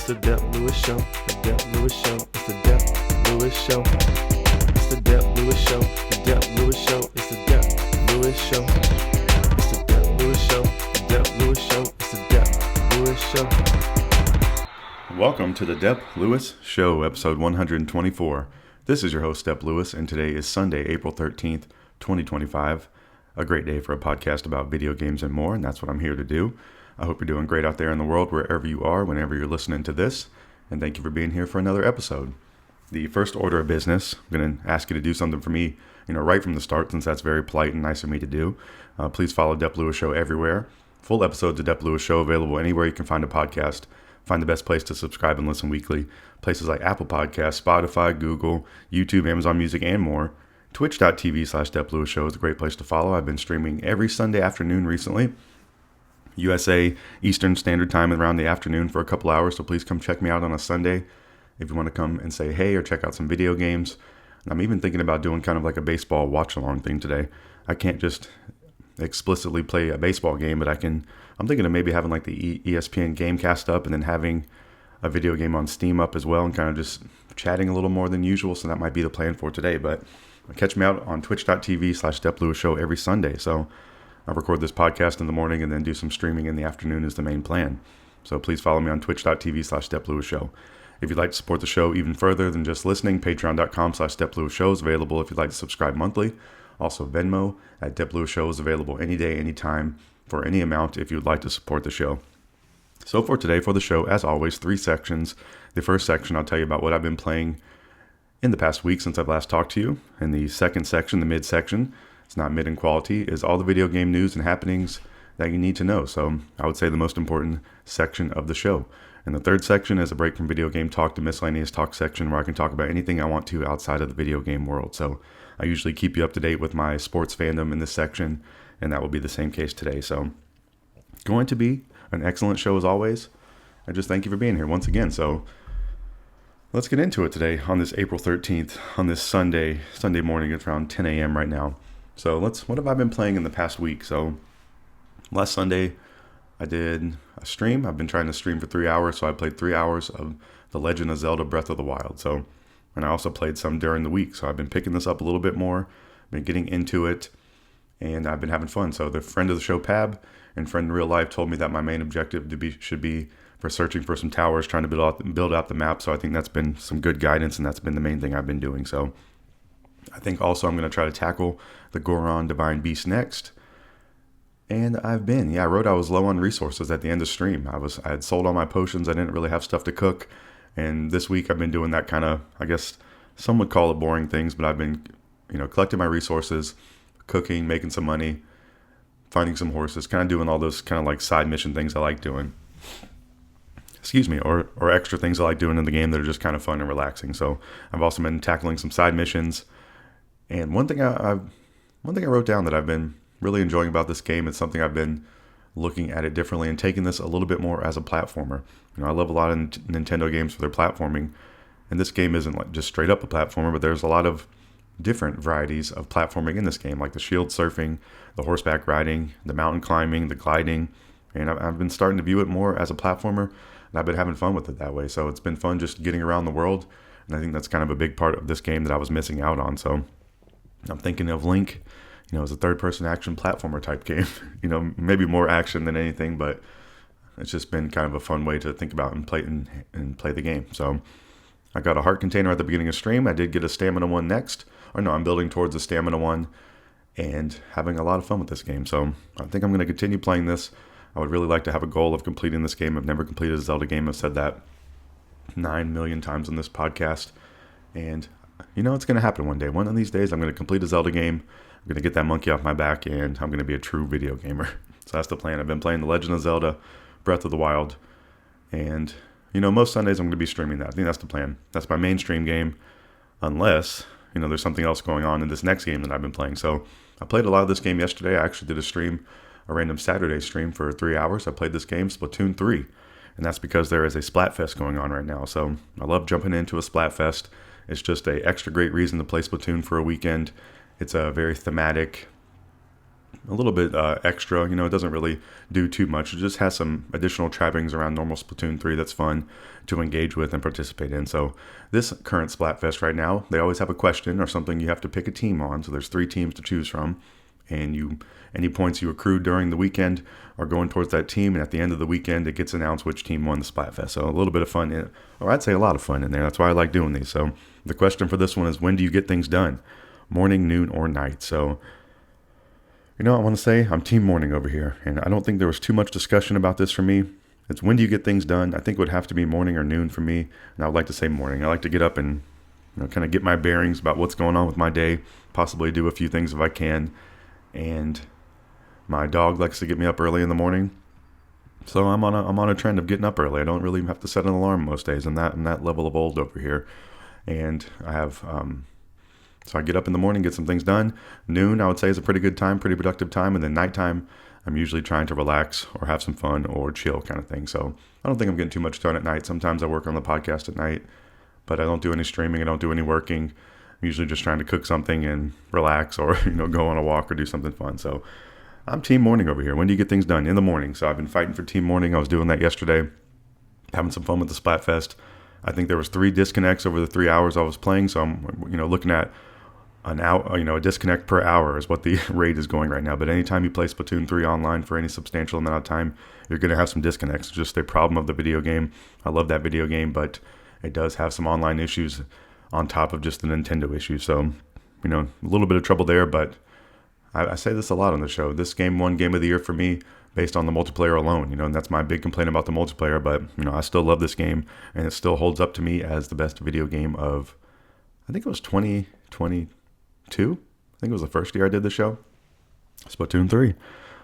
It's the Dep Lewis Show. The Dep Lewis Show. It's the Dep Lewis Show. It's the Dep Lewis Show. The Dep Lewis Show. It's the Dep Lewis Show. It's the Dep Lewis Show. The Dep Lewis Show. It's the Dep Lewis Show. Welcome to the Dep Lewis Show, episode 124. This is your host, Dep Lewis, and today is Sunday, April 13th, 2025. A great day for a podcast about video games and more, and that's what I'm here to do. I hope you're doing great out there in the world, wherever you are, whenever you're listening to this, and thank you for being here for another episode. The first order of business, I'm going to ask you to do something for me, right from the start, since that's very polite and nice of me to do. Please follow Dep Lewis Show everywhere. Full episodes of Dep Lewis Show available anywhere you can find a podcast. Find the best place to subscribe and listen weekly. Places like Apple Podcasts, Spotify, Google, YouTube, Amazon Music, and more. Twitch.tv/Dep Lewis Show is a great place to follow. I've been streaming every Sunday afternoon recently. USA Eastern Standard Time around the afternoon for a couple hours, so please come check me out on a Sunday if you want to come and say hey or check out some video games. And I'm even thinking about doing kind of like a baseball watch-along thing today. I can't just explicitly play a baseball game, but I'm thinking of maybe having like the ESPN Gamecast up and then having a video game on Steam up as well and kind of just chatting a little more than usual, so that might be the plan for today. But catch me out on twitch.tv/Dep Lewis Show every Sunday. So I record this podcast in the morning and then do some streaming in the afternoon is the main plan. So please follow me on twitch.tv/Dep Lewis Show. If you'd like to support the show even further than just listening, patreon.com/Dep Lewis Show is available if you'd like to subscribe monthly. Also Venmo at Dep Lewis Show is available any day, anytime, for any amount if you'd like to support the show. So for today, for the show, as always, 3 sections. The first section, I'll tell you about what I've been playing in the past week since I've last talked to you. And the second section, the mid section, it's not mid in quality, is all the video game news and happenings that you need to know. So I would say the most important section of the show. And the third section is a break from video game talk to miscellaneous talk section where I can talk about anything I want to outside of the video game world. So I usually keep you up to date with my sports fandom in this section, and that will be the same case today. So going to be an excellent show as always. I just thank you for being here once again. So let's get into it today on this April 13th, on this Sunday morning. It's around 10 a.m. right now. So what have I been playing in the past week? So last Sunday, I did a stream. I've been trying to stream for 3 hours, so I played 3 hours of The Legend of Zelda Breath of the Wild. And I also played some during the week, so I've been picking this up a little bit more, been getting into it, and I've been having fun. So the friend of the show, Pab, and friend in real life, told me that my main objective should be for searching for some towers, trying to build out the map. So I think that's been some good guidance, and that's been the main thing I've been doing. So I think also I'm going to try to tackle the Goron Divine Beast next. And I wrote I was low on resources at the end of stream. I had sold all my potions. I didn't really have stuff to cook. And this week I've been doing that kind of, I guess some would call it boring things, but I've been, collecting my resources, cooking, making some money, finding some horses, kind of doing all those kind of like side mission things I like doing. Or extra things I like doing in the game that are just kind of fun and relaxing. So I've also been tackling some side missions. And one thing I wrote down that I've been really enjoying about this game is something I've been looking at it differently and taking this a little bit more as a platformer. I love a lot of Nintendo games for their platforming, and this game isn't like just straight up a platformer, but there's a lot of different varieties of platforming in this game, like the shield surfing, the horseback riding, the mountain climbing, the gliding, and I've been starting to view it more as a platformer, and I've been having fun with it that way. So it's been fun just getting around the world, and I think that's kind of a big part of this game that I was missing out on. So I'm thinking of Link, as a third-person action platformer type game. Maybe more action than anything, but it's just been kind of a fun way to think about and play the game. So I got a heart container at the beginning of stream. I did get a stamina one next. I'm building towards a stamina one and having a lot of fun with this game. So I think I'm going to continue playing this. I would really like to have a goal of completing this game. I've never completed a Zelda game. I've said that 9 million times on this podcast. And it's going to happen one day. One of these days, I'm going to complete a Zelda game. I'm going to get that monkey off my back, and I'm going to be a true video gamer. So that's the plan. I've been playing The Legend of Zelda Breath of the Wild. And, most Sundays I'm going to be streaming that. I think that's the plan. That's my mainstream game, unless, there's something else going on in this next game that I've been playing. So I played a lot of this game yesterday. I actually did a random Saturday stream for 3 hours. I played this game, Splatoon 3. And that's because there is a Splatfest going on right now. So I love jumping into a Splatfest. It's just an extra great reason to play Splatoon for a weekend. It's a very thematic a little bit extra. It doesn't really do too much. It just has some additional trappings around normal Splatoon 3 that's fun to engage with and participate in. So this current Splatfest right now, they always have a question or something you have to pick a team on. So there's 3 teams to choose from, and any points you accrue during the weekend are going towards that team, and at the end of the weekend it gets announced which team won the Splatfest. So a little bit of fun, or I'd say a lot of fun in there. That's why I like doing these. So the question for this one is, when do you get things done? Morning, noon, or night? So I want to say I'm team morning over here, and I don't think there was too much discussion about this for me. It's when do you get things done? I think it would have to be morning or noon for me, and I would like to say morning. I like to get up and kind of get my bearings about what's going on with my day, possibly do a few things if I can. And my dog likes to get me up early in the morning, so I'm on a trend of getting up early. I don't really have to set an alarm most days. I'm that level of old over here, and I have so I get up in the morning, get some things done. Noon, I would say, is a pretty good time, pretty productive time, and then nighttime, I'm usually trying to relax or have some fun or chill kind of thing. So I don't think I'm getting too much done at night. Sometimes I work on the podcast at night, but I don't do any streaming. I don't do any working. I'm usually just trying to cook something and relax, or go on a walk or do something fun. So I'm team morning over here. When do you get things done? In the morning. So I've been fighting for team morning. I was doing that yesterday, having some fun with the Splatfest. I think there was 3 disconnects over the 3 hours I was playing. So I'm looking at an hour, a disconnect per hour is what the rate is going right now. But anytime you play Splatoon 3 online for any substantial amount of time, you're going to have some disconnects. It's just a problem of the video game. I love that video game, but it does have some online issues on top of just the Nintendo issues. So, a little bit of trouble there, but I say this a lot on the show. This game won Game of the Year for me based on the multiplayer alone, and that's my big complaint about the multiplayer. But, I still love this game, and it still holds up to me as the best video game of, I think it was 2022. I think it was the first year I did the show. Splatoon 3.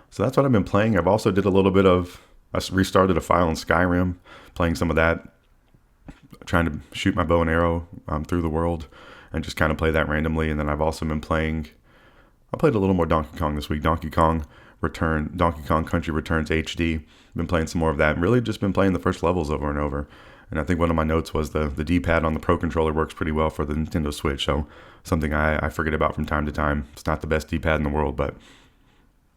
So that's what I've been playing. I've also did a little bit of, I restarted a file in Skyrim, playing some of that, trying to shoot my bow and arrow through the world and just kind of play that randomly. And then I've also been playing, I played a little more Donkey Kong this week. Donkey Kong Country Returns HD. Been playing some more of that, and really just been playing the first levels over and over. And I think one of my notes was the D-pad on the Pro Controller works pretty well for the Nintendo Switch. So something I forget about from time to time. It's not the best D-pad in the world, but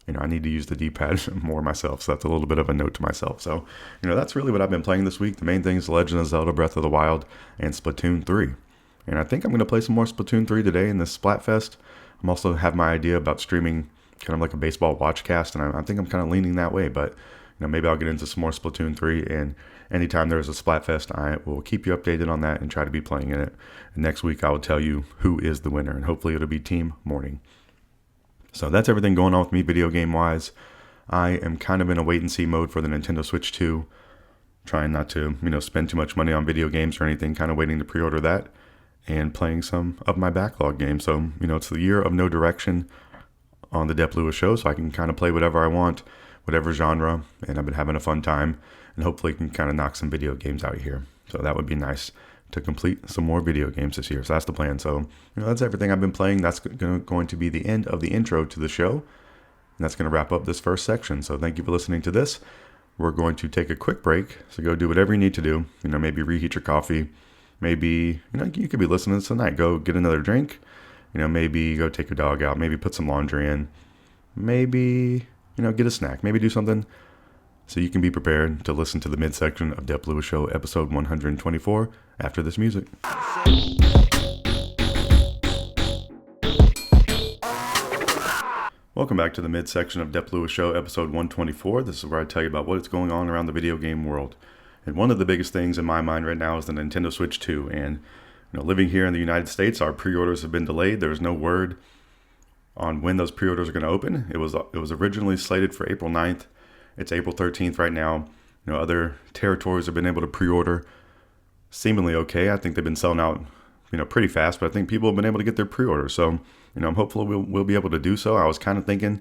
I need to use the D-pad more myself. So that's a little bit of a note to myself. So, that's really what I've been playing this week. The main thing is Legend of Zelda Breath of the Wild and Splatoon 3. And I think I'm going to play some more Splatoon 3 today in this Splatfest. I'm also have my idea about streaming kind of like a baseball watchcast, and I think I'm kind of leaning that way. But, maybe I'll get into some more Splatoon 3, and anytime there's a Splatfest, I will keep you updated on that and try to be playing in it. And next week, I will tell you who is the winner, and hopefully it'll be Team Morning. So that's everything going on with me video game-wise. I am kind of in a wait-and-see mode for the Nintendo Switch 2, trying not to, spend too much money on video games or anything, kind of waiting to pre-order that and playing some of my backlog games. So, it's the year of no direction on the Dep Lewis Show, so I can kind of play whatever I want, whatever genre, and I've been having a fun time, and hopefully can kind of knock some video games out here. So that would be nice to complete some more video games this year. So that's the plan. So, that's everything I've been playing. That's going to be the end of the intro to the show, and that's going to wrap up this first section. So thank you for listening to this. We're going to take a quick break, so go do whatever you need to do. Maybe reheat your coffee. Maybe, you could be listening tonight. Go get another drink. Maybe go take your dog out. Maybe put some laundry in. Maybe, get a snack. Maybe do something so you can be prepared to listen to the midsection of Dep Lewis Show, episode 124, after this music. Welcome back to the midsection of Dep Lewis Show, episode 124. This is where I tell you about what is going on around the video game world. And one of the biggest things in my mind right now is the Nintendo Switch 2. And living here in the United States, our pre-orders have been delayed. There's no word on when those pre-orders are going to open. It was originally slated for April 9th. It's April 13th right now. Other territories have been able to pre-order seemingly okay. I think they've been selling out, pretty fast, but I think people have been able to get their pre-orders. So, I'm hopeful we'll be able to do so. I was kind of thinking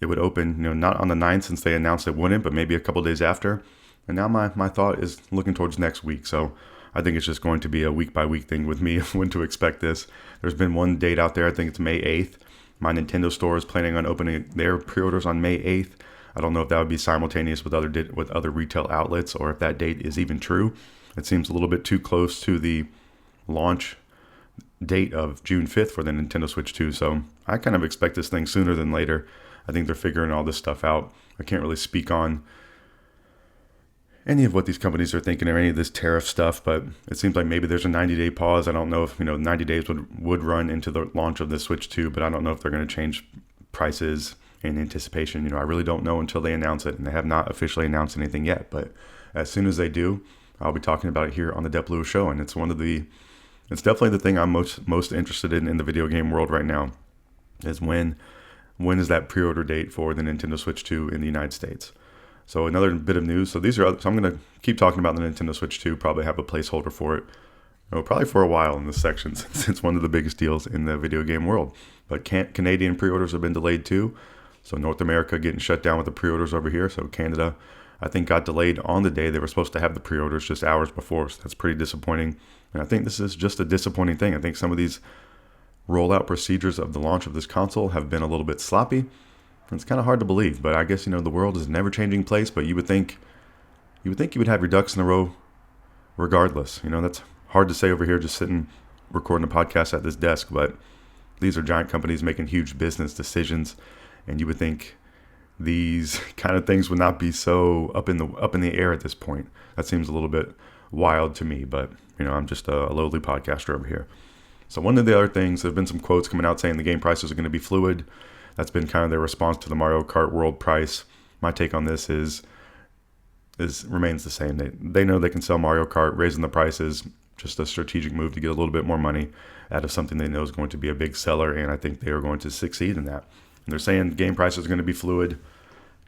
it would open, not on the 9th since they announced it wouldn't, but maybe a couple days after. And now my thought is looking towards next week. So I think it's just going to be a week-by-week thing with me when to expect this. There's been one date out there. I think it's May 8th. My Nintendo store is planning on opening their pre-orders on May 8th. I don't know if that would be simultaneous with other retail outlets or if that date is even true. It seems a little bit too close to the launch date of June 5th for the Nintendo Switch 2. So I kind of expect this thing sooner than later. I think they're figuring all this stuff out. I can't really speak on any of what these companies are thinking or any of this tariff stuff, but it seems like maybe there's a 90-day pause. I don't know if 90 days would run into the launch of the Switch 2, but I don't know if they're going to change prices in anticipation. I really don't know until they announce it, and they have not officially announced anything yet. But as soon as they do, I'll be talking about it here on the Dep Lewis Show, and it's definitely the thing I'm most interested in the video game world right now. Is when is that pre-order date for the Nintendo Switch 2 in the United States? So another bit of news. So I'm going to keep talking about the Nintendo Switch 2, probably have a placeholder for it, probably for a while in this section since it's one of the biggest deals in the video game world. But Canadian pre-orders have been delayed too. So North America getting shut down with the pre-orders over here. So Canada, I think, got delayed on the day they were supposed to have the pre-orders just hours before. So that's pretty disappointing. And I think this is just a disappointing thing. I think some of these rollout procedures of the launch of this console have been a little bit sloppy. It's kind of hard to believe, but I guess, the world is a never-changing place, but you would think you would have your ducks in a row regardless. That's hard to say over here just sitting recording a podcast at this desk, but these are giant companies making huge business decisions, and you would think these kind of things would not be so up in the air at this point. That seems a little bit wild to me, but I'm just a lowly podcaster over here. So one of the other things, there have been some quotes coming out saying the game prices are going to be fluid. That's been kind of their response to the Mario Kart World price. My take on this remains the same. They know they can sell Mario Kart, raising the prices, just a strategic move to get a little bit more money out of something they know is going to be a big seller, and I think they are going to succeed in that. And they're saying game prices are going to be fluid.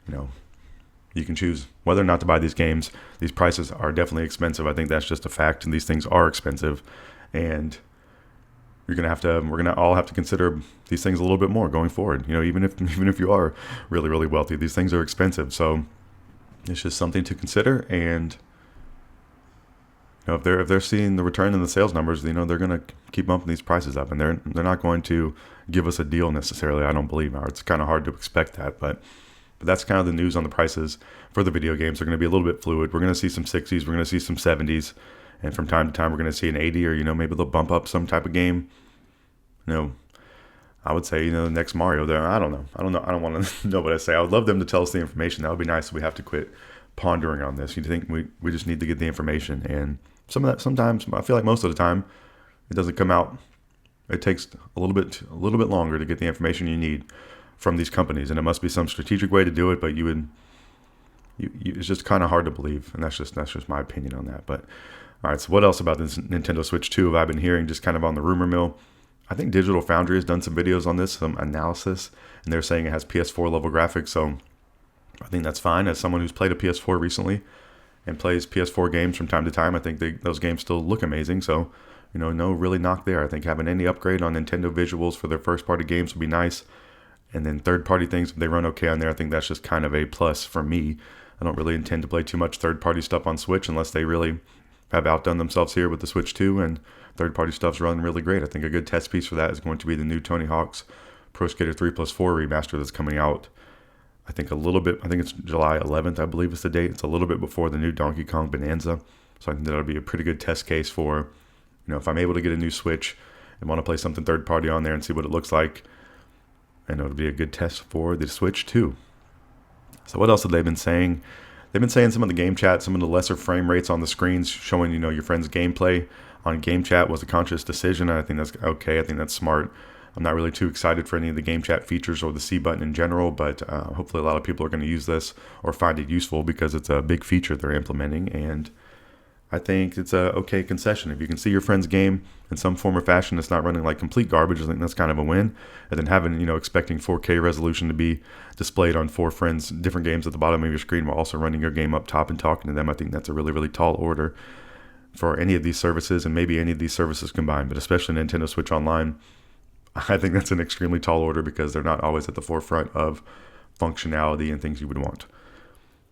You can choose whether or not to buy these games. These prices are definitely expensive. I think that's just a fact, and these things are expensive, and we're gonna all have to consider these things a little bit more going forward. Even if you are really, really wealthy, these things are expensive. So it's just something to consider. And if they're seeing the return in the sales numbers, they're gonna keep bumping these prices up, and they're not going to give us a deal necessarily. I don't believe. It's kind of hard to expect that, but that's kind of the news on the prices for the video games. They're going to be a little bit fluid. We're going to see some 60s, we're going to see some 70s. And from time to time, we're going to see an 80, or, maybe they'll bump up some type of game. I would say, the next Mario there. I don't know. I don't want to know what I say. I would love them to tell us the information. That would be nice. So we have to quit pondering on this. You think we just need to get the information. And sometimes, I feel like most of the time, it doesn't come out. It takes a little bit longer to get the information you need from these companies. And it must be some strategic way to do it. But it's just kind of hard to believe. And that's just my opinion on that. But all right, so what else about this Nintendo Switch 2 have I been hearing just kind of on the rumor mill? I think Digital Foundry has done some videos on this, some analysis, and they're saying it has PS4 level graphics, so I think that's fine. As someone who's played a PS4 recently and plays PS4 games from time to time, I think those games still look amazing, so no really knock there. I think having any upgrade on Nintendo visuals for their first-party games would be nice, and then third-party things, if they run okay on there, I think that's just kind of a plus for me. I don't really intend to play too much third-party stuff on Switch unless they really have outdone themselves here with the Switch 2, and third-party stuff's running really great. I think a good test piece for that is going to be the new Tony Hawk's Pro Skater 3+4 remaster that's coming out, I think it's July 11th, I believe is the date. It's a little bit before the new Donkey Kong Bonanza, so I think that'll be a pretty good test case for, if I'm able to get a new Switch and want to play something third-party on there and see what it looks like, and it'll be a good test for the Switch 2. So what else have they been saying? They've been saying some of the game chat, some of the lesser frame rates on the screens showing, your friend's gameplay on game chat was a conscious decision. And I think that's okay. I think that's smart. I'm not really too excited for any of the game chat features or the C button in general, but hopefully a lot of people are going to use this or find it useful because it's a big feature they're implementing. And I think it's a okay concession. If you can see your friend's game in some form or fashion, it's not running like complete garbage. I think that's kind of a win. And then having, expecting 4K resolution to be displayed on 4 friends' different games at the bottom of your screen while also running your game up top and talking to them, I think that's a really, really tall order for any of these services, and maybe any of these services combined, but especially Nintendo Switch Online. I think that's an extremely tall order because they're not always at the forefront of functionality and things you would want.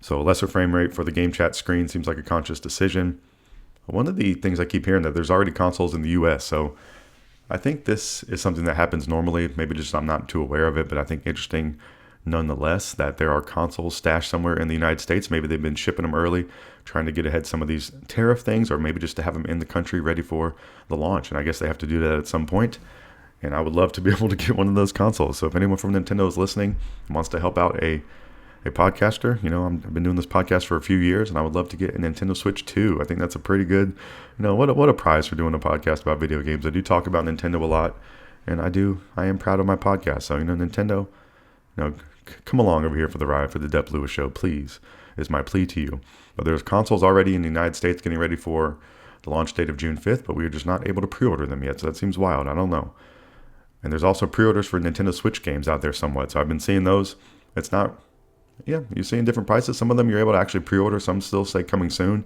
So a lesser frame rate for the game chat screen seems like a conscious decision. One of the things I keep hearing that there's already consoles in the US, so I think this is something that happens normally. Maybe just I'm not too aware of it, but I think interesting nonetheless that there are consoles stashed somewhere in the United States. Maybe they've been shipping them early, trying to get ahead some of these tariff things, or maybe just to have them in the country ready for the launch. And I guess they have to do that at some point. And I would love to be able to get one of those consoles. So if anyone from Nintendo is listening and wants to help out a podcaster, I've been doing this podcast for a few years, and I would love to get a Nintendo Switch 2. I think that's a pretty good, what a prize for doing a podcast about video games. I do talk about Nintendo a lot, and I am proud of my podcast. So, Nintendo, come along over here for the ride for the Dep Lewis Show, please, is my plea to you. But there's consoles already in the United States getting ready for the launch date of June 5th, but we are just not able to pre-order them yet, so that seems wild. I don't know. And there's also pre-orders for Nintendo Switch games out there somewhat, so I've been seeing those. It's not... Yeah, you're seeing different prices. Some of them you're able to actually pre-order. Some still say coming soon.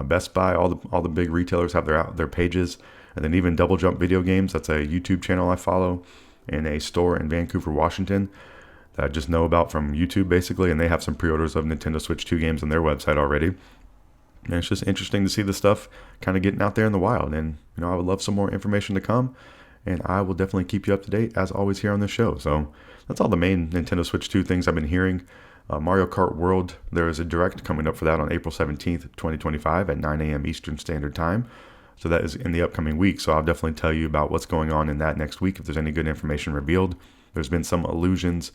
Best Buy, all the big retailers have their pages, and then even Double Jump Video Games. That's a YouTube channel I follow, in a store in Vancouver, Washington, that I just know about from YouTube basically, and they have some pre-orders of Nintendo Switch 2 games on their website already. And it's just interesting to see the stuff kind of getting out there in the wild. And I would love some more information to come, and I will definitely keep you up to date as always here on the show. So that's all the main Nintendo Switch 2 things I've been hearing. Mario Kart World, there is a direct coming up for that on April 17th, 2025 at 9 a.m. Eastern Standard Time. So that is in the upcoming week. So I'll definitely tell you about what's going on in that next week if there's any good information revealed. There's been some allusions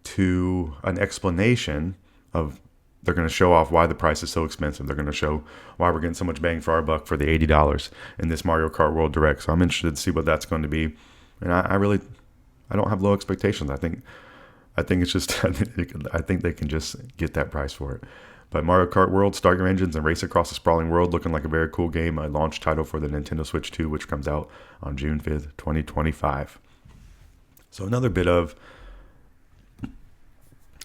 to an explanation of they're going to show off why the price is so expensive. They're going to show why we're getting so much bang for our buck for the $80 in this Mario Kart World Direct. So I'm interested to see what that's going to be. And I don't have low expectations. I think it's just, I think they can just get that price for it. But Mario Kart World, start your engines and race across the sprawling world, looking like a very cool game. A launch title for the Nintendo Switch 2, which comes out on June 5th, 2025. So another bit of,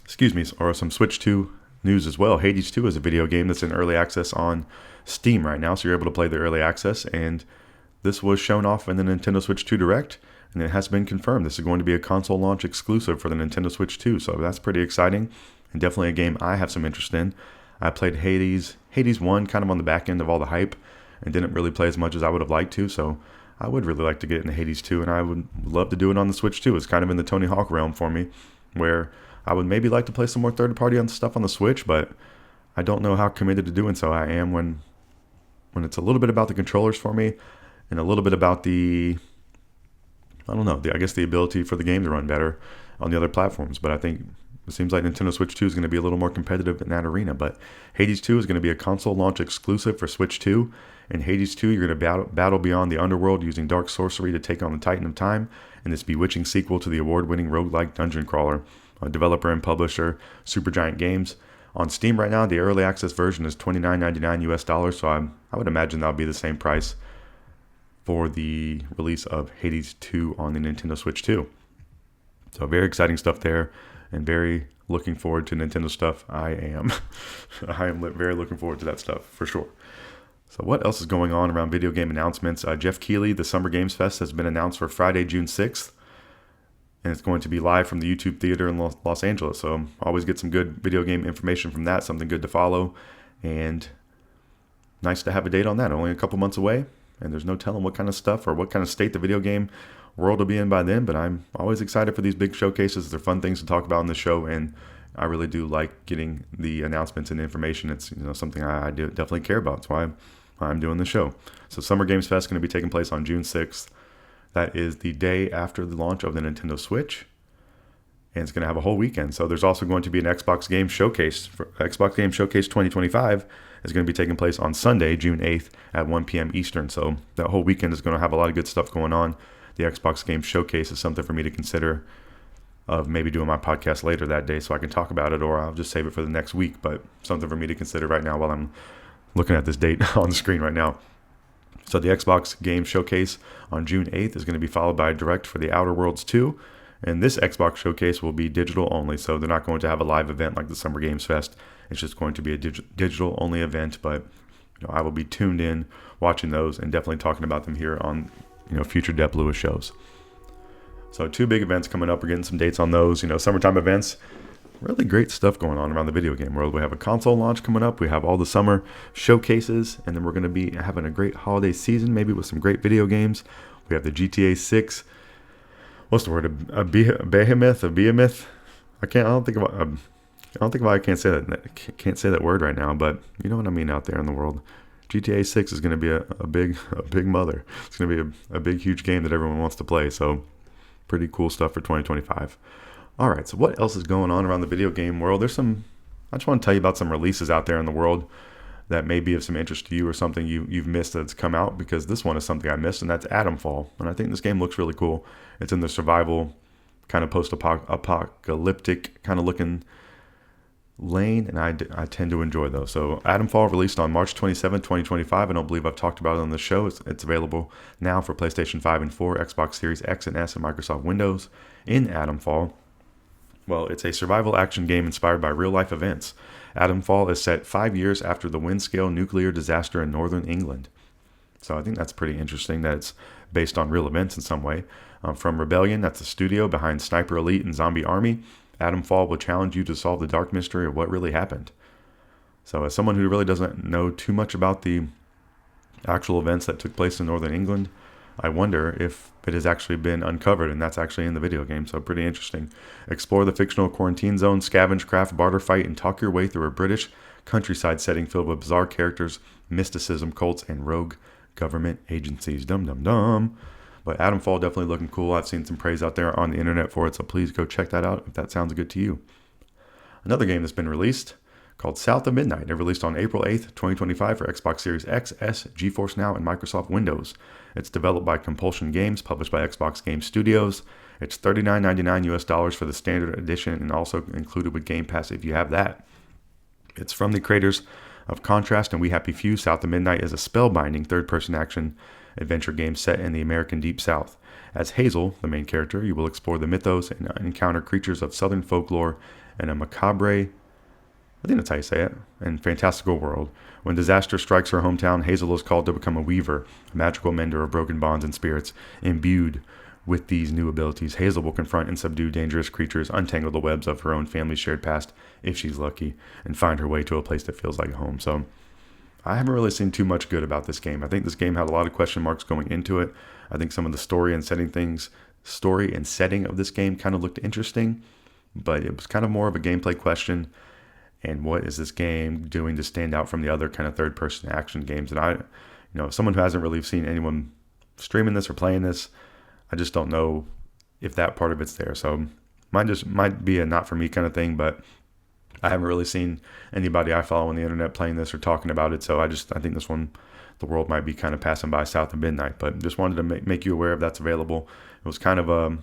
some Switch 2 news as well. Hades 2 is a video game that's in early access on Steam right now, so you're able to play the early access. And this was shown off in the Nintendo Switch 2 Direct. And it has been confirmed this is going to be a console launch exclusive for the Nintendo Switch 2. So that's pretty exciting, and definitely a game I have some interest in. I played Hades 1 kind of on the back end of all the hype, and didn't really play as much as I would have liked to. So I would really like to get into Hades 2, and I would love to do it on the Switch 2. It's kind of in the Tony Hawk realm for me, where I would maybe like to play some more third-party on stuff on the Switch, but I don't know how committed to doing so I am when it's a little bit about the controllers for me, and a little bit about the ability for the game to run better on the other platforms. But I think it seems like Nintendo Switch 2 is going to be a little more competitive in that arena. But Hades 2 is going to be a console launch exclusive for Switch 2. In Hades 2, you're going to battle beyond the underworld using dark sorcery to take on the Titan of Time in this bewitching sequel to the award-winning roguelike dungeon crawler. Developer and publisher Supergiant Games. On Steam right now, the early access version is $29.99 US, so I would imagine that'll be the same price for the release of Hades 2 on the Nintendo Switch 2. So very exciting stuff there, and very looking forward to Nintendo stuff. I am very looking forward to that stuff for sure. So what else is going on around video game announcements? Jeff Keighley, the Summer Games Fest, has been announced for Friday, June 6th. And it's going to be live from the YouTube Theater in Los Angeles. So always get some good video game information from that, something good to follow. And nice to have a date on that. Only a couple months away. And there's no telling what kind of stuff or what kind of state the video game world will be in by then. But I'm always excited for these big showcases. They're fun things to talk about on the show. And I really do like getting the announcements and information. It's something I do definitely care about. That's why I'm doing the show. So Summer Games Fest is going to be taking place on June 6th. That is the day after the launch of the Nintendo Switch. And it's going to have a whole weekend. So there's also going to be an Xbox Game Showcase. Xbox Game Showcase 2025 is going to be taking place on Sunday, June 8th at 1 p.m. Eastern. So that whole weekend is going to have a lot of good stuff going on. The Xbox Game Showcase is something for me to consider of maybe doing my podcast later that day so I can talk about it, or I'll just save it for the next week. But something for me to consider right now while I'm looking at this date on the screen right now. So the Xbox Game Showcase on June 8th is going to be followed by a direct for the Outer Worlds 2. And this Xbox Showcase will be digital only, so they're not going to have a live event like the Summer Games Fest. It's just going to be a digital only event, but I will be tuned in watching those and definitely talking about them here on future Dep Lewis shows. So 2 big events coming up. We're getting some dates on those. Summertime events. Really great stuff going on around the video game world. We have a console launch coming up. We have all the summer showcases, and then we're going to be having a great holiday season, maybe with some great video games. We have the GTA 6. What's the word? A behemoth? I don't think I can't say that word right now, but you know what I mean out there in the world. GTA 6 is going to be a big mother. It's going to be a big, huge game that everyone wants to play. So pretty cool stuff for 2025. All right, so what else is going on around the video game world? I just want to tell you about some releases out there in the world that may be of some interest to you or something you've missed that's come out, because this one is something I missed, and that's Atomfall. And I think this game looks really cool. It's in the survival kind of post-apocalyptic kind of looking lane, and I tend to enjoy those. So Atomfall released on March 27, 2025. I don't believe I've talked about it on the show. It's available now for PlayStation 5 and 4, Xbox Series X and S, and Microsoft Windows. In Atomfall, well, it's a survival action game inspired by real-life events. Atomfall is set 5 years after the Windscale nuclear disaster in northern England. So I think that's pretty interesting that it's based on real events in some way. From Rebellion, that's the studio behind Sniper Elite and Zombie Army, Atomfall will challenge you to solve the dark mystery of what really happened. So as someone who really doesn't know too much about the actual events that took place in northern England, I wonder if it has actually been uncovered, and that's actually in the video game, so pretty interesting. Explore the fictional quarantine zone, scavenge, craft, barter, fight, and talk your way through a British countryside setting filled with bizarre characters, mysticism, cults, and rogue government agencies. Dum dum dum. But Atomfall definitely looking cool. I've seen some praise out there on the internet for it, so please go check that out if that sounds good to you. Another game that's been released called South of Midnight. It released on April 8th, 2025 for Xbox Series X, S, GeForce Now, and Microsoft Windows. It's developed by Compulsion Games, published by Xbox Game Studios. It's $39.99 US for the standard edition, and also included with Game Pass if you have that. It's from the creators of Contrast and We Happy Few. South of Midnight is a spellbinding third-person action adventure game set in the American Deep South. As Hazel, the main character, you will explore the mythos and encounter creatures of southern folklore in a macabre, I think that's how you say it, and fantastical world. When disaster strikes her hometown, Hazel is called to become a weaver, a magical mender of broken bonds and spirits. Imbued with these new abilities, Hazel will confront and subdue dangerous creatures, untangle the webs of her own family's shared past, if she's lucky, and find her way to a place that feels like home. So I haven't really seen too much good about this game. I think this game had a lot of question marks going into it. I think some of the story and setting of this game kind of looked interesting, but it was kind of more of a gameplay question. And what is this game doing to stand out from the other kind of third-person action games? And someone who hasn't really seen anyone streaming this or playing this, I just don't know if that part of it's there. So mine just might be a not for me kind of thing, but I haven't really seen anybody I follow on the internet playing this or talking about it. So I think this one, the world might be kind of passing by South of Midnight, but just wanted to make you aware of that's available. It was kind of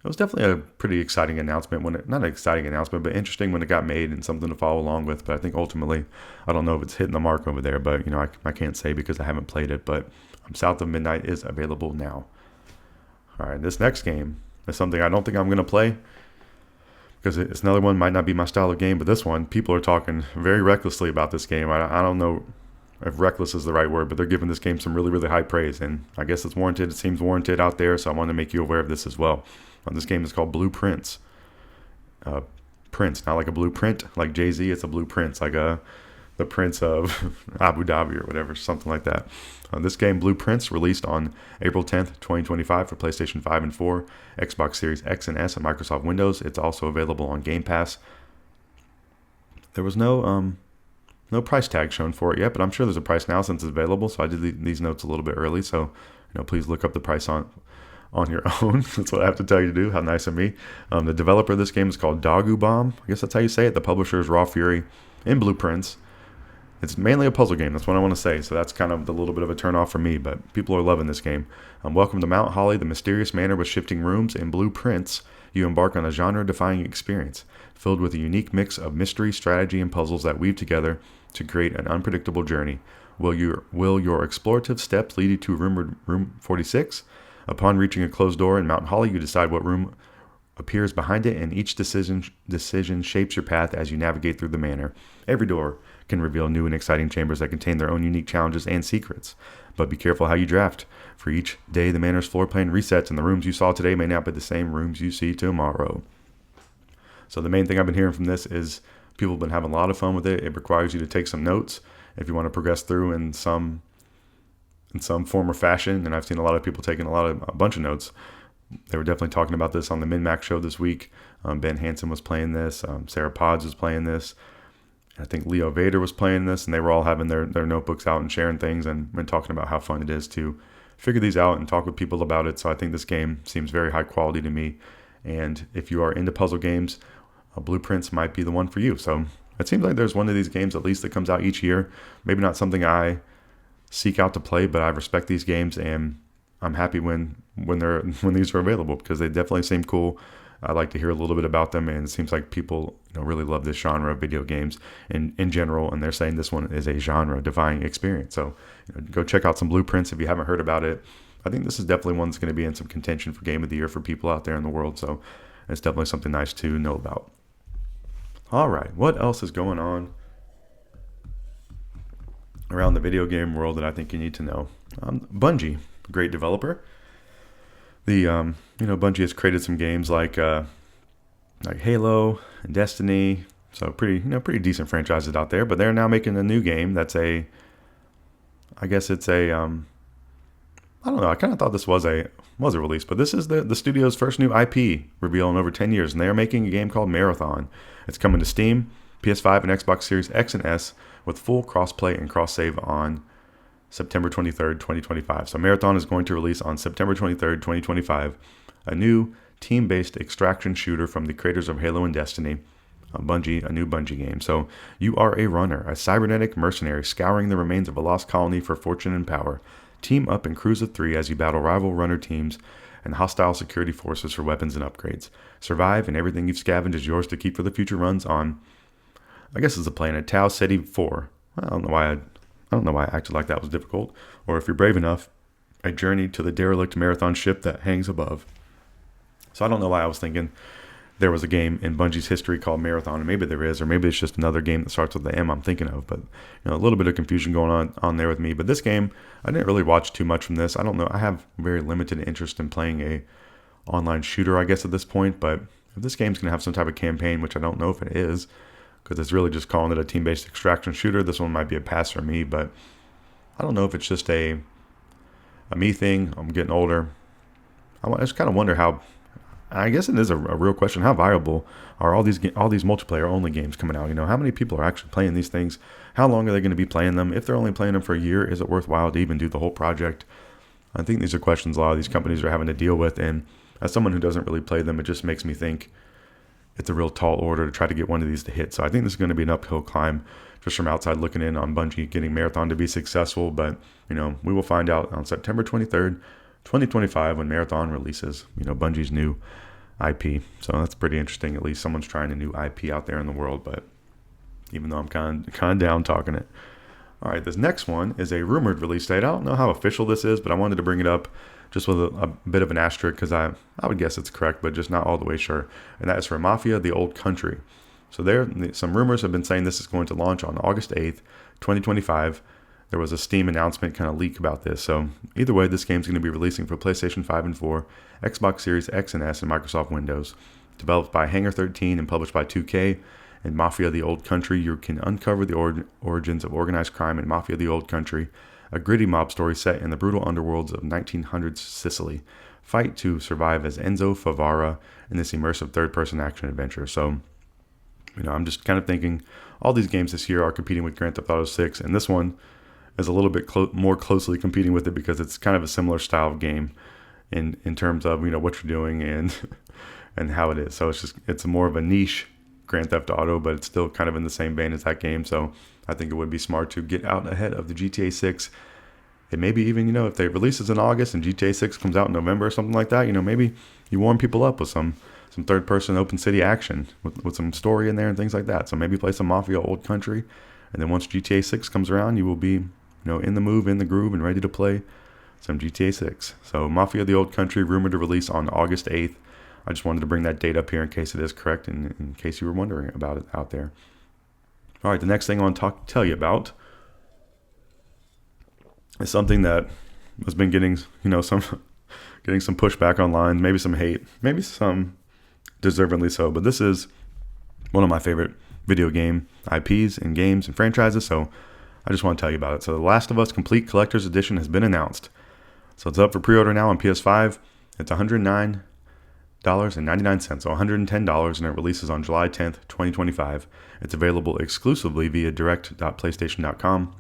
it was definitely a pretty exciting announcement not an exciting announcement, but interesting when it got made and something to follow along with. But I think ultimately, I don't know if it's hitting the mark over there, but I can't say because I haven't played it, but South of Midnight is available now. All right, this next game is something I don't think I'm going to play, because it's another one, might not be my style of game, but this one, people are talking very recklessly about this game. I don't know if reckless is the right word, but they're giving this game some really, really high praise, and I guess it's warranted. It seems warranted out there, so I want to make you aware of this as well. This game is called Blue Prince. Prince, not like a blueprint like Jay-Z, it's a Blue Prince, like the Prince of Abu Dhabi or whatever, something like that. This game, Blue Prince, released on April 10th, 2025 for PlayStation 5 and 4, Xbox Series X and S, and Microsoft Windows. It's also available on Game Pass. There was no price tag shown for it yet, but I'm sure there's a price now since it's available, so I did these notes a little bit early, so please look up the price on your own. That's what I have to tell you to do. How nice of me. The developer of this game is called Dogu Bomb. I guess that's how you say it. The publisher is Raw Fury and Blue Prince. It's mainly a puzzle game. That's what I want to say. So that's kind of a little bit of a turn off for me, but people are loving this game. Welcome to Mount Holly, the mysterious manor with shifting rooms. In Blue Prince, you embark on a genre-defying experience filled with a unique mix of mystery, strategy, and puzzles that weave together to create an unpredictable journey. Will your explorative steps lead you to room 46? Upon reaching a closed door in Mount Holly, you decide what room appears behind it, and each decision shapes your path as you navigate through the manor. Every door can reveal new and exciting chambers that contain their own unique challenges and secrets. But be careful how you draft. For each day, the manor's floor plan resets, and the rooms you saw today may not be the same rooms you see tomorrow. So the main thing I've been hearing from this is people have been having a lot of fun with it. It requires you to take some notes if you want to progress through in some form or fashion, and I've seen a lot of people taking a bunch of notes. They were definitely talking about this on the Min-Max show this week. Ben Hansen was playing this. Sarah Pods was playing this. I think Leo Vader was playing this, and they were all having their notebooks out and sharing things and talking about how fun it is to figure these out and talk with people about it. So I think this game seems very high quality to me. And if you are into puzzle games, Blueprints might be the one for you. So it seems like there's one of these games at least that comes out each year. Maybe not something I seek out to play, but I respect these games, and I'm happy when these are available because they definitely seem cool. I like to hear a little bit about them, and it seems like people really love this genre of video games in general, and they're saying this one is a genre-defying experience. So go check out some Blueprints if you haven't heard about it. I think this is definitely one that's going to be in some contention for Game of the Year for people out there in the world, so it's definitely something nice to know about. All right, what else is going on around the video game world that I think you need to know? Bungie, great developer. Bungie has created some games like Halo and Destiny, so pretty decent franchises out there. But they're now making a new game that's I don't know. I kind of thought this was a release, but this is the studio's first new IP reveal in over 10 years, and they are making a game called Marathon. It's coming to Steam, PS5, and Xbox Series X and S with full crossplay and cross-save on September 23rd, 2025. So Marathon is going to release on September 23rd, 2025, a new team-based extraction shooter from the creators of Halo and Destiny, a new Bungie game. So you are a runner, a cybernetic mercenary scouring the remains of a lost colony for fortune and power. Team up in crews of 3 as you battle rival runner teams and hostile security forces for weapons and upgrades. Survive, and everything you've scavenged is yours to keep for the future runs on, I guess it's the planet Tau Ceti 4. I don't know why I acted like that was difficult. Or if you're brave enough, a journey to the derelict Marathon ship that hangs above. So I don't know why I was thinking there was a game in Bungie's history called Marathon, and maybe there is, or maybe it's just another game that starts with the M I'm thinking of. But a little bit of confusion going on there with me. But this game, I didn't really watch too much from this. I don't know. I have very limited interest in playing a online shooter, I guess, at this point. But if this game's going to have some type of campaign, which I don't know if it is, because it's really just calling it a team-based extraction shooter, this one might be a pass for me. But I don't know if it's just a me thing. I'm getting older. I just kind of wonder how. I guess it is a real question. How viable are all these multiplayer only games coming out? How many people are actually playing these things? How long are they going to be playing them? If they're only playing them for a year, is it worthwhile to even do the whole project? I think these are questions a lot of these companies are having to deal with. And as someone who doesn't really play them, it just makes me think it's a real tall order to try to get one of these to hit. So I think this is going to be an uphill climb just from outside looking in on Bungie getting Marathon to be successful. But, we will find out on September 23rd, 2025 when Marathon releases, Bungie's new IP. So that's pretty interesting. At least someone's trying a new IP out there in the world. But even though I'm kind of down talking it. All right, this next one is a rumored release date. I don't know how official this is, but I wanted to bring it up just with a bit of an asterisk because I would guess it's correct, but just not all the way sure. And that is for Mafia: The Old Country. So some rumors have been saying this is going to launch on August 8th, 2025. There was a Steam announcement kind of leak about this. So either way, this game's going to be releasing for PlayStation 5 and 4, Xbox Series X and S, and Microsoft Windows. Developed by Hangar 13 and published by 2K. In Mafia: The Old Country, you can uncover the origins of organized crime in Mafia: The Old Country, a gritty mob story set in the brutal underworlds of 1900s Sicily. Fight to survive as Enzo Favara in this immersive third-person action adventure. So, I'm just kind of thinking all these games this year are competing with Grand Theft Auto 6, and this one is a little bit more closely competing with it because it's kind of a similar style of game in terms of what you're doing and and how it is. So it's more of a niche Grand Theft Auto, but it's still kind of in the same vein as that game. So I think it would be smart to get out ahead of the GTA 6. And maybe even, if they release this in August and GTA 6 comes out in November or something like that, maybe you warm people up with some third-person open city action with some story in there and things like that. So maybe play some Mafia: Old Country. And then once GTA 6 comes around, you will be, in the move, in the groove, and ready to play some GTA 6. So Mafia: The Old Country, rumored to release on August 8th. I just wanted to bring that date up here in case it is correct and in case you were wondering about it out there. All right, the next thing I want to tell you about is something that has been getting, some pushback online, maybe some hate, maybe some deservedly so. But this is one of my favorite video game IPs and games and franchises, so I just want to tell you about it. So The Last of Us Complete Collector's Edition has been announced. So it's up for pre-order now on PS5. It's $109 $109.99, so $110, and it releases on July 10th, 2025. It's available exclusively via direct.playstation.com.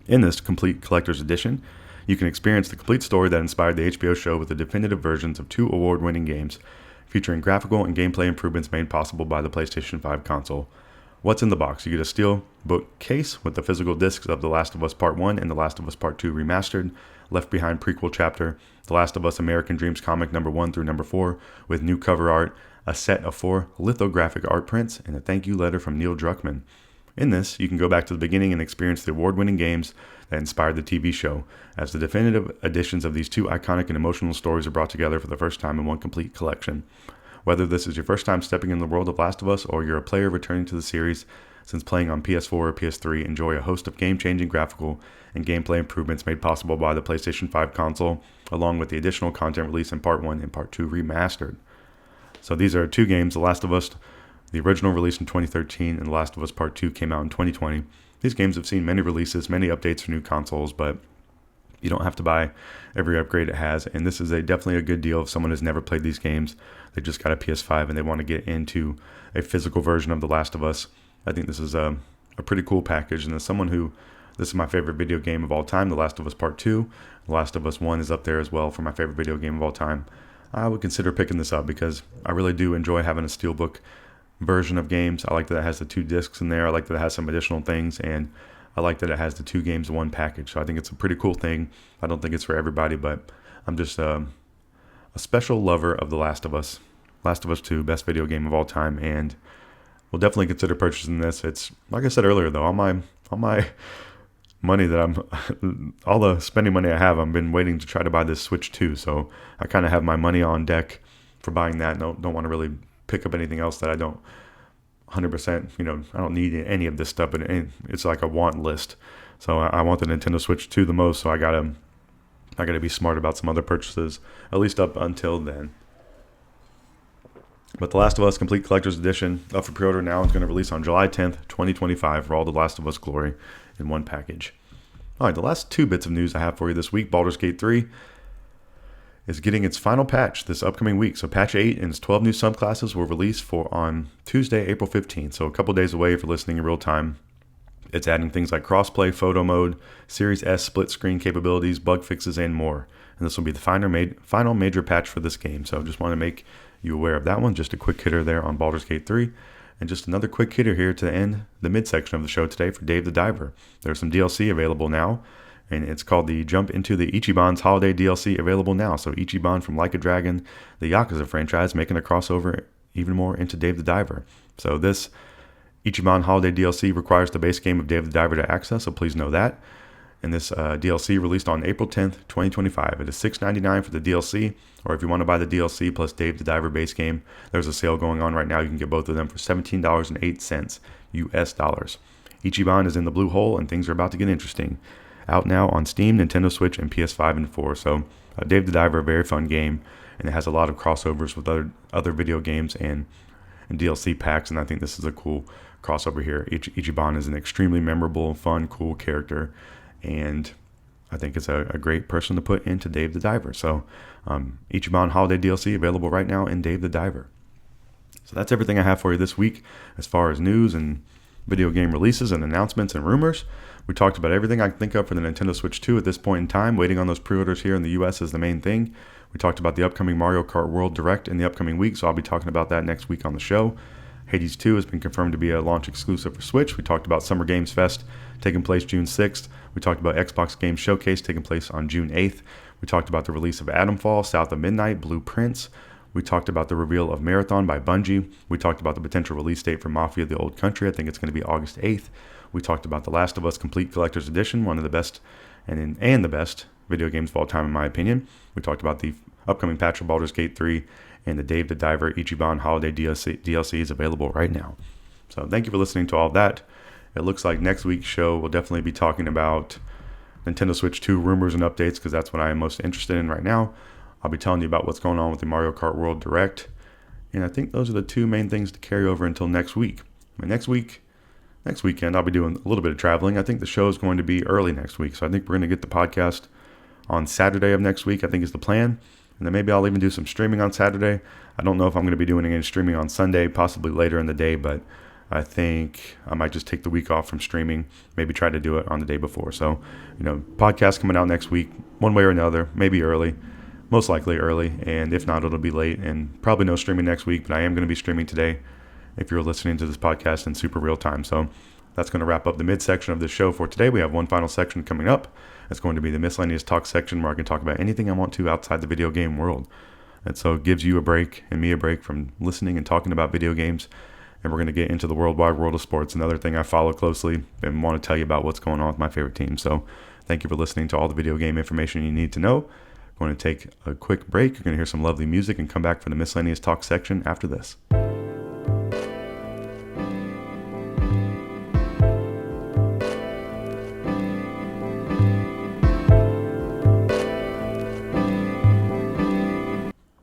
In this complete collector's edition, you can experience the complete story that inspired the HBO show with the definitive versions of 2 award-winning games, featuring graphical and gameplay improvements made possible by the PlayStation 5 console. What's in the box? You get a steel book case with the physical discs of The Last of Us Part 1 and The Last of Us Part 2 Remastered, Left Behind prequel chapter, The Last of Us American Dreams comic number 1 through number 4 with new cover art, a set of 4 lithographic art prints, and a thank you letter from Neil Druckmann. In this, you can go back to the beginning and experience the award-winning games that inspired the TV show, as the definitive editions of these 2 iconic and emotional stories are brought together for the first time in one complete collection. Whether this is your first time stepping in the world of Last of Us or you're a player returning to the series since playing on PS4 or PS3, enjoy a host of game-changing graphical and gameplay improvements made possible by the PlayStation 5 console, along with the additional content released in Part 1 and Part 2 Remastered. So these are 2 games, The Last of Us, the original released in 2013, and The Last of Us Part 2 came out in 2020. These games have seen many releases, many updates for new consoles, but you don't have to buy every upgrade it has, and this is definitely a good deal if someone has never played these games, they just got a PS5 and they want to get into a physical version of The Last of Us. I think this is a pretty cool package, and as someone who, this is my favorite video game of all time, The Last of Us Part 2, The Last of Us 1 is up there as well for my favorite video game of all time. I would consider picking this up because I really do enjoy having a steelbook version of games. I like that it has the 2 discs in there. I like that it has some additional things, and I like that it has the 2 games in one package. So I think it's a pretty cool thing. I don't think it's for everybody, but I'm just a special lover of The Last of Us. Last of Us 2, best video game of all time, and we'll definitely consider purchasing this. It's like I said earlier, though, all my money that all the spending money I have, I've been waiting to try to buy this Switch 2. So I kind of have my money on deck for buying that. Don't want to really pick up anything else that I don't 100%, I don't need any of this stuff, but it's like a want list. So I want the Nintendo Switch 2 the most, so I gotta be smart about some other purchases, at least up until then. But The Last of Us Complete Collector's Edition, up for pre-order now, is going to release on July 10th, 2025 for all The Last of Us glory in one package. All right, the last 2 bits of news I have for you this week, Baldur's Gate 3 is getting its final patch this upcoming week. So patch 8 and its 12 new subclasses will release on Tuesday, April 15th. So a couple days away if you're listening in real time. It's adding things like crossplay, photo mode, Series S split screen capabilities, bug fixes, and more. And this will be the final major patch for this game. So just want to make you aware of that one. Just a quick hitter there on Baldur's Gate 3. And just another quick hitter here to end the midsection of the show today for Dave the Diver. There's some DLC available now, and it's called the Jump into the Ichiban's Holiday DLC available now. So Ichiban from Like a Dragon, the Yakuza franchise, making a crossover even more into Dave the Diver. So this Ichiban Holiday DLC requires the base game of Dave the Diver to access, so please know that. And this DLC released on April 10th, 2025. It is $6.99 for the DLC, or if you want to buy the DLC plus Dave the Diver base game, there's a sale going on right now. You can get both of them for $17.08 US dollars. Ichiban is in the blue hole, and things are about to get interesting. Out now on Steam, Nintendo Switch, and PS5 and 4. So Dave the Diver, a very fun game, and it has a lot of crossovers with other video games and DLC packs, and I think this is a cool crossover here. Ichiban is an extremely memorable, fun, cool character, and I think it's a great person to put into Dave the Diver. So Ichiban Holiday DLC available right now in Dave the Diver. So that's everything I have for you this week as far as news and video game releases and announcements and rumors. We talked about everything I can think of for the Nintendo Switch 2 at this point in time. Waiting on those pre-orders here in the US is the main thing. We talked about the upcoming Mario Kart World Direct in the upcoming week, so I'll be talking about that next week on the show. Hades 2 has been confirmed to be a launch exclusive for Switch. We talked about Summer Games Fest taking place June 6th. We talked about Xbox Games Showcase taking place on June 8th. We talked about the release of Atomfall, South of Midnight, Blue Prince. We talked about the reveal of Marathon by Bungie. We talked about the potential release date for Mafia: The Old Country. I think it's going to be August 8th. We talked about The Last of Us Complete Collector's Edition, one of the best and the best video games of all time, in my opinion. We talked about the upcoming patch of Baldur's Gate 3 and the Dave the Diver Ichiban Holiday DLC is available right now. So thank you for listening to all of that. It looks like next week's show will definitely be talking about Nintendo Switch 2 rumors and updates, because that's what I am most interested in right now. I'll be telling you about what's going on with the Mario Kart World Direct. And I think those are the 2 main things to carry over until next week. Next weekend, I'll be doing a little bit of traveling. I think the show is going to be early next week. So I think we're going to get the podcast on Saturday of next week, I think is the plan. And then maybe I'll even do some streaming on Saturday. I don't know if I'm going to be doing any streaming on Sunday, possibly later in the day, but I think I might just take the week off from streaming, maybe try to do it on the day before. So, podcast coming out next week, one way or another, maybe early, most likely early, and if not, it'll be late, and probably no streaming next week, but I am going to be streaming today if you're listening to this podcast in super real time. So that's going to wrap up the midsection of this show for today. We have one final section coming up. It's going to be the Miscellaneous Talk section, where I can talk about anything I want to outside the video game world. And so it gives you a break and me a break from listening and talking about video games. And we're going to get into the worldwide world of sports, another thing I follow closely and want to tell you about what's going on with my favorite team. So thank you for listening to all the video game information you need to know. I'm going to take a quick break. You're going to hear some lovely music and come back for the Miscellaneous Talk section after this.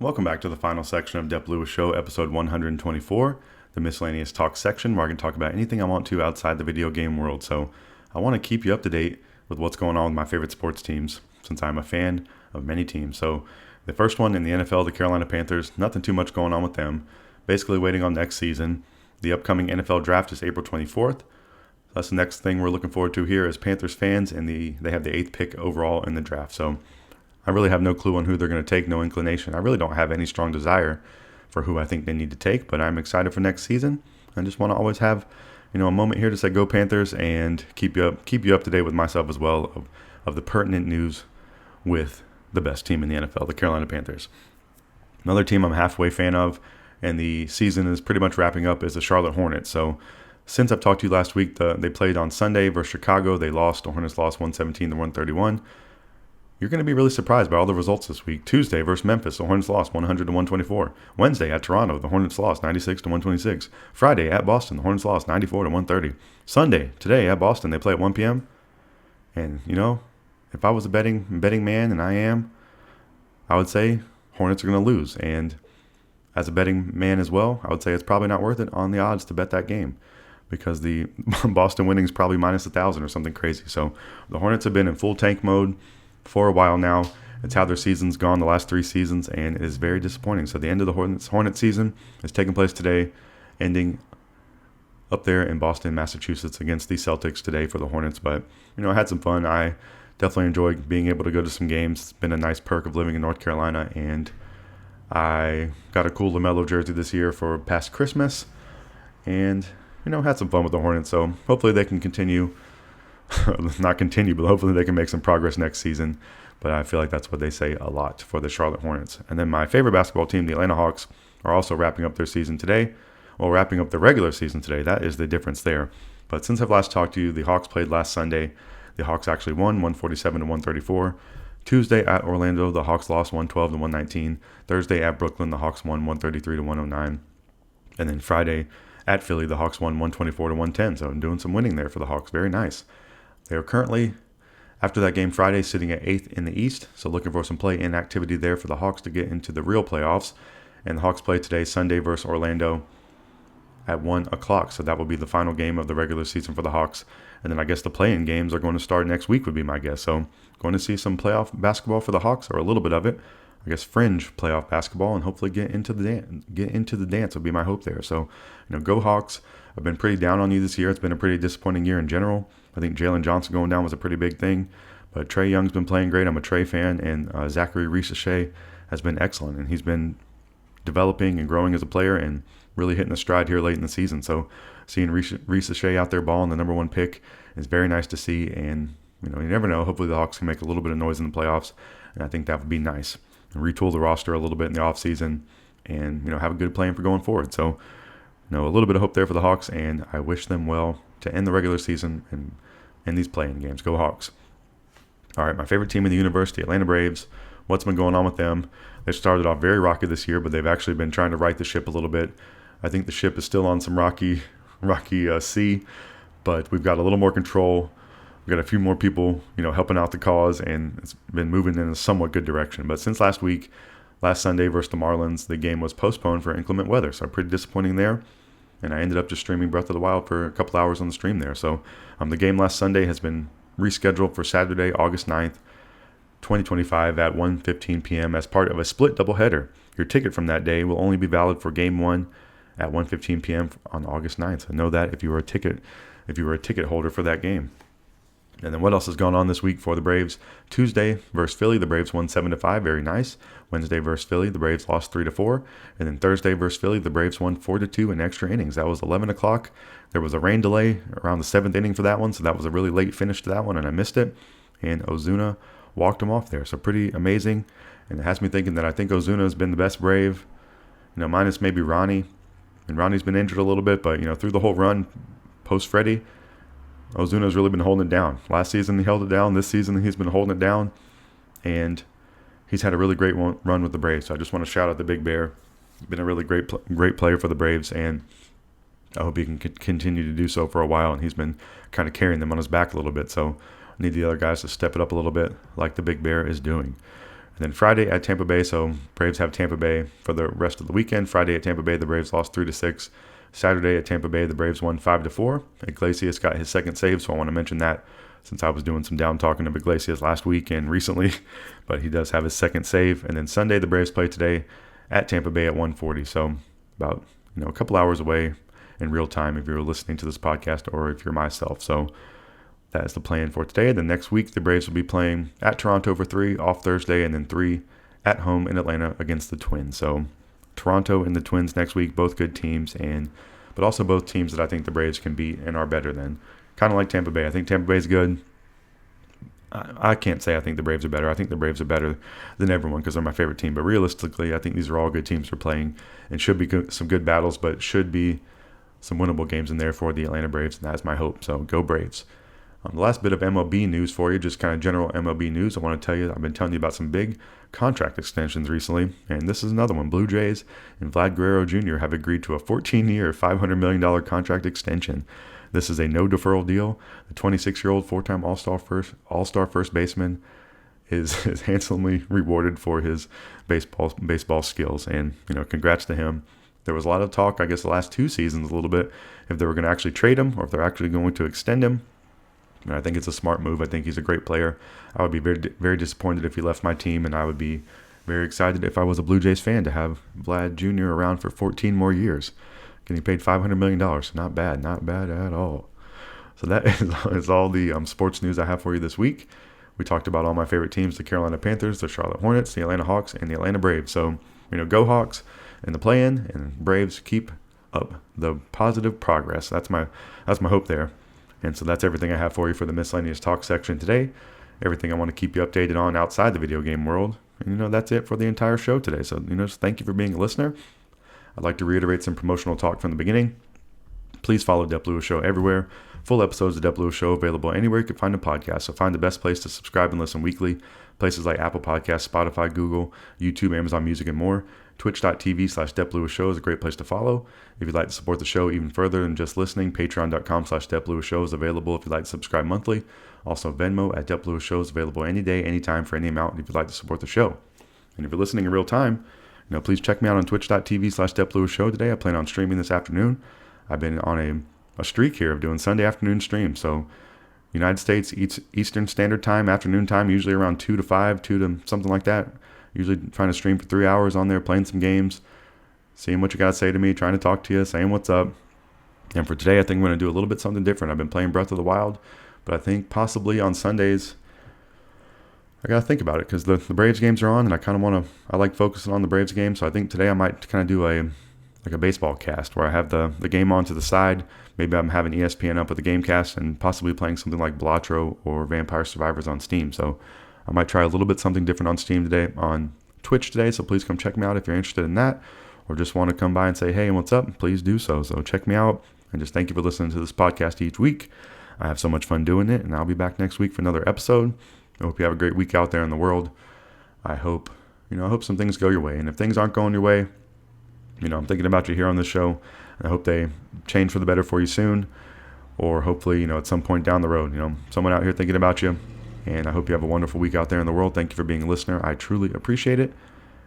Welcome back to the final section of Dep Lewis Show, episode 124, the Miscellaneous Talk section, where I can talk about anything I want to outside the video game world. So I want to keep you up to date with what's going on with my favorite sports teams, since I'm a fan of many teams. So the first one in the NFL, the Carolina Panthers, nothing too much going on with them. Basically waiting on next season. The upcoming NFL draft is April 24th. That's the next thing we're looking forward to here as Panthers fans, and they have the 8th pick overall in the draft. So I really have no clue on who they're going to take, no inclination. I really don't have any strong desire for who I think they need to take, but I'm excited for next season. I just want to always have, a moment here to say go Panthers and keep you up to date with myself as well of the pertinent news with the best team in the NFL, the Carolina Panthers. Another team I'm halfway fan of, and the season is pretty much wrapping up, is the Charlotte Hornets. So since I've talked to you last week, they played on Sunday versus Chicago. They lost. The Hornets lost 117-131. You're going to be really surprised by all the results this week. Tuesday versus Memphis, the Hornets lost 100-124. Wednesday at Toronto, the Hornets lost 96-126. Friday at Boston, the Hornets lost 94-130. Sunday, today at Boston, they play at 1 p.m. And, if I was a betting man, and I am, I would say Hornets are going to lose. And as a betting man as well, I would say it's probably not worth it on the odds to bet that game, because the Boston winning is probably minus 1,000 or something crazy. So the Hornets have been in full tank mode for a while now. It's how their season's gone the last 3 seasons, and it is very disappointing. So the end of the Hornets season is taking place today, ending up there in Boston, Massachusetts against the Celtics today for the Hornets. But, I had some fun. I definitely enjoyed being able to go to some games. It's been a nice perk of living in North Carolina, and I got a cool LaMelo jersey this year for past Christmas, and, had some fun with the Hornets. So hopefully they can continue not continue, but hopefully they can make some progress next season. But I feel like that's what they say a lot for the Charlotte Hornets. And then my favorite basketball team, the Atlanta Hawks, are also wrapping up their season today. Well, wrapping up the regular season today. That is the difference there. But since I've last talked to you, the Hawks played last Sunday. The Hawks actually won 147-134. Tuesday at Orlando, the Hawks lost 112-119. Thursday at Brooklyn, the Hawks won 133-109. And then Friday at Philly, the Hawks won 124-110. So I'm doing some winning there for the Hawks. Very nice. They are currently, after that game Friday, sitting at 8th in the East. So looking for some play-in activity there for the Hawks to get into the real playoffs. And the Hawks play today, Sunday versus Orlando at 1 o'clock. So that will be the final game of the regular season for the Hawks. And then I guess the play-in games are going to start next week would be my guess. So going to see some playoff basketball for the Hawks, or a little bit of it. I guess fringe playoff basketball, and hopefully get into the dance would be my hope there. So, go Hawks. I've been pretty down on you this year. It's been a pretty disappointing year in general. I think Jalen Johnson going down was a pretty big thing, but Trae Young's been playing great. I'm a Trae fan, and Zachary Ricochet has been excellent, and he's been developing and growing as a player and really hitting a stride here late in the season. So seeing Ricochet out there balling the number 1 pick is very nice to see, and you never know. Hopefully the Hawks can make a little bit of noise in the playoffs, and I think that would be nice. And retool the roster a little bit in the offseason and, have a good plan for going forward. So, a little bit of hope there for the Hawks, and I wish them well to end the regular season and end these play-in games. Go Hawks. All right, my favorite team in the universe, the Atlanta Braves. What's been going on with them? They started off very rocky this year, but they've actually been trying to right the ship a little bit. I think the ship is still on some rocky sea, but we've got a little more control. We've got a few more people, helping out the cause, and it's been moving in a somewhat good direction. But since last Sunday versus the Marlins, the game was postponed for inclement weather, so pretty disappointing there. And I ended up just streaming Breath of the Wild for a couple hours on the stream there. So the game last Sunday has been rescheduled for Saturday, August 9th 2025 at 1:15 p.m. as part of a split doubleheader. Your ticket from that day will only be valid for Game 1 at 1:15 p.m. on August 9th. So know that if you were a ticket holder for that game. And then what else has gone on this week for the Braves? Tuesday versus Philly, the Braves won 7-5, very nice. Wednesday versus Philly, the Braves lost 3-4. And then Thursday versus Philly, the Braves won 4-2 in extra innings. That was 11 o'clock. There was a rain delay around the 7th inning for that one, so that was a really late finish to that one, and I missed it. And Ozuna walked him off there, so pretty amazing. And it has me thinking that I think Ozuna has been the best Brave, minus maybe Ronnie. And Ronnie's been injured a little bit, but, through the whole run post-Freddie, Ozuna's really been holding it down. Last season he held it down. This season he's been holding it down. And he's had a really great run with the Braves. So I just want to shout out the Big Bear. He's been a really great player for the Braves, and I hope he can continue to do so for a while. And he's been kind of carrying them on his back a little bit. So I need the other guys to step it up a little bit like the Big Bear is doing. And then Friday at Tampa Bay. So Braves have Tampa Bay for the rest of the weekend. Friday at Tampa Bay, the Braves lost 3-6. Saturday at Tampa Bay, the Braves won 5-4. Iglesias got his second save, so I want to mention that since I was doing some down talking of Iglesias last week and recently, but he does have his second save. And then Sunday, the Braves play today at Tampa Bay at 1:40, so about a couple hours away in real time if you're listening to this podcast or if you're myself. So that is the plan for today. Then next week, the Braves will be playing at Toronto for 3 off Thursday, and then 3 at home in Atlanta against the Twins. So Toronto and the Twins next week, both good teams, but also both teams that I think the Braves can beat and are better than. Kind of like Tampa Bay. I think Tampa Bay's good. I can't say I think the Braves are better. I think the Braves are better than everyone because they're my favorite team. But realistically, I think these are all good teams for playing and should be some good battles, but should be some winnable games in there for the Atlanta Braves, and that's my hope. So go Braves. The last bit of MLB news for you, just kind of general MLB news. I want to tell you, I've been telling you about some big contract extensions recently, and this is another one. Blue Jays and Vlad Guerrero Jr. have agreed to a 14-year, $500 million contract extension. This is a no deferral deal. The 26-year-old four-time All-Star first baseman is handsomely rewarded for his baseball skills, and congrats to him. There was a lot of talk, I guess, the last 2 seasons a little bit, if they were going to actually trade him or if they're actually going to extend him. And I think it's a smart move. I think he's a great player. I would be very, very disappointed if he left my team, and I would be very excited if I was a Blue Jays fan to have Vlad Jr. around for 14 more years. Getting paid $500 million. Not bad at all. So that is all the sports news I have for you this week. We talked about all my favorite teams, the Carolina Panthers, the Charlotte Hornets, the Atlanta Hawks, and the Atlanta Braves. So, go Hawks in the play-in, and Braves keep up the positive progress. That's my hope there. And so that's everything I have for you for the Miscellaneous Talk section today. Everything I want to keep you updated on outside the video game world. And, that's it for the entire show today. So, just thank you for being a listener. I'd like to reiterate some promotional talk from the beginning. Please follow Dep Lewis Show everywhere. Full episodes of Dep Lewis Show available anywhere you can find a podcast. So find the best place to subscribe and listen weekly. Places like Apple Podcasts, Spotify, Google, YouTube, Amazon Music, and more. Twitch.tv/Dep Lewis Show is a great place to follow. If you'd like to support the show even further than just listening, Patreon.com/Dep Lewis Show is available if you'd like to subscribe monthly. Also, Venmo at Dep Lewis Show is available any day, anytime, for any amount if you'd like to support the show. And if you're listening in real time, please check me out on Twitch.tv/Dep Lewis Show today. I plan on streaming this afternoon. I've been on a streak here of doing Sunday afternoon streams. So United States Eastern Standard Time, afternoon time, usually around 2 to 5, 2 to something like that. Usually trying to stream for 3 hours on there, playing some games, seeing what you got to say to me, trying to talk to you, saying what's up. And for today, I think I'm going to do a little bit something different. I've been playing Breath of the Wild, but I think possibly on Sundays, I got to think about it because the Braves games are on, and I like focusing on the Braves game. So I think today I might kind of do a baseball cast where I have the game on to the side. Maybe I'm having ESPN up with the game cast and possibly playing something like Blatro or Vampire Survivors on Steam. So I might try a little bit something different on Steam today, on Twitch today. So please come check me out if you're interested in that, or just want to come by and say, hey, what's up? Please do so. So check me out, and just thank you for listening to this podcast each week. I have so much fun doing it, and I'll be back next week for another episode. I hope you have a great week out there in the world. I hope some things go your way. And if things aren't going your way, I'm thinking about you here on this show. And I hope they change for the better for you soon. Or hopefully, at some point down the road, someone out here thinking about you. And I hope you have a wonderful week out there in the world. Thank you for being a listener. I truly appreciate it.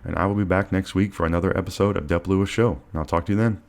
And I will be back next week for another episode of Dep Lewis Show. And I'll talk to you then.